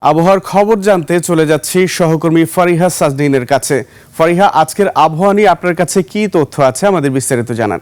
আবহাওয়ার খবর জানতে চলে যাচ্ছি সহকর্মী ফারিহা সাজদিনের কাছে। ফারিহা, আজকের আবহাওয়া নিয়ে আপনার কাছে কি তথ্য আছে, আমাদের বিস্তারিত জানান।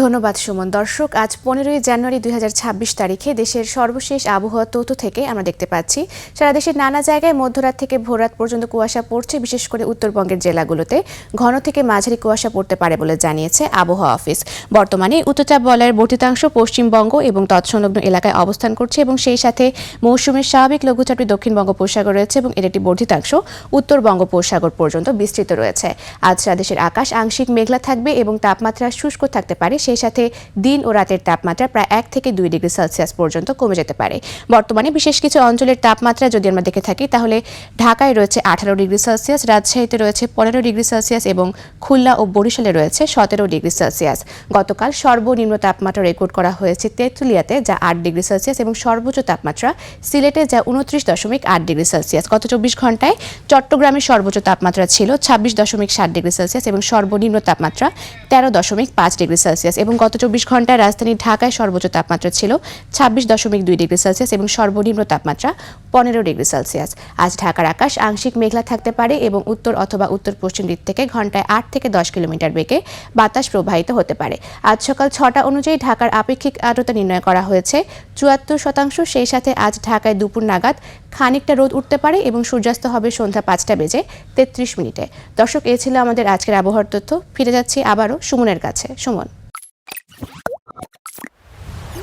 ধন্যবাদ সুমন। দর্শক, আজ 15ই জানুয়ারি 2026 তারিখে দেশের সর্বশেষ আবহাওয়া তথ্য থেকে আমরা দেখতে পাচ্ছি সারা দেশের নানা জায়গায় মধ্যরাত থেকে ভোররাত পর্যন্ত কুয়াশা পড়ছে। বিশেষ করে উত্তরবঙ্গের জেলাগুলোতে ঘন থেকে মাঝারি কুয়াশা পড়তে পারে বলে জানিয়েছে আবহাওয়া অফিস। বর্তমানে উত্তরচাপ বলয়ের বর্ধিতাংশ পশ্চিমবঙ্গ এবং তৎসংলগ্ন এলাকায় অবস্থান করছে এবং সেই সাথে মৌসুমের স্বাভাবিক লঘুচাপটি দক্ষিণ বঙ্গোপসাগর রয়েছে এবং এর একটি বর্ধিতাংশ উত্তর বঙ্গোপসাগর পর্যন্ত বিস্তৃত রয়েছে। আজ সারা দেশের আকাশ আংশিক মেঘলা থাকবে এবং তাপমাত্রা শুষ্ক থাকতে পারে। সেই সাথে দিন ও রাতের তাপমাত্রা প্রায় 1 থেকে 2 ডিগ্রি সেলসিয়াস পর্যন্ত কমে যেতে পারে। বর্তমানে বিশেষ কিছু অঞ্চলের তাপমাত্রা যদি আমরা দেখে থাকি তাহলে ঢাকায় রয়েছে 18 ডিগ্রি সেলসিয়াস, রাজশাহীতে রয়েছে 15 ডিগ্রি সেলসিয়াস এবং খুলনা ও বরিশালে রয়েছে 17 ডিগ্রি সেলসিয়াস। গতকাল সর্বনিম্ন তাপমাত্রা রেকর্ড করা হয়েছে তেঁতুলিয়াতে, যা 8 ডিগ্রি সেলসিয়াস এবং সর্বোচ্চ তাপমাত্রা সিলেটে, যা 29.8 ডিগ্রি সেলসিয়াস। গত 24 ঘন্টায় চট্টগ্রামের সর্বোচ্চ তাপমাত্রা ছিল 26.7 ডিগ্রি সেলসিয়াস এবং সর্বনিম্ন তাপমাত্রা 13.5 ডিগ্রি সেলসিয়াস এবং গত 24 ঘন্টায় রাজধানী ঢাকায় সর্বোচ্চ তাপমাত্রা ছিল 26.2 ডিগ্রি সেলসিয়াস এবং সর্বনিম্ন তাপমাত্রা 15 ডিগ্রি সেলসিয়াস। আজ ঢাকার আকাশ আংশিক মেঘলা থাকতে পারে এবং উত্তর অথবা উত্তর পশ্চিম দিক থেকে ঘন্টায় 8 থেকে 10 কিলোমিটার বেগে বাতাস প্রবাহিত হতে পারে। আজ সকাল 6টা অনুযায়ী ঢাকার আপেক্ষিক আর্দ্রতা নির্ণয় করা হয়েছে 74%। সেই সাথে আজ ঢাকায় দুপুর নাগাদ খানিকটা রোদ উঠতে পারে এবং সূর্যাস্ত হবে সন্ধ্যা 5টা বেজে 33 মিনিটে। দর্শক, এ ছিল আমাদের আজকের আবহাওয়ার তথ্য। ফিরে যাচ্ছি আবারও সুমনের কাছে। সুমন।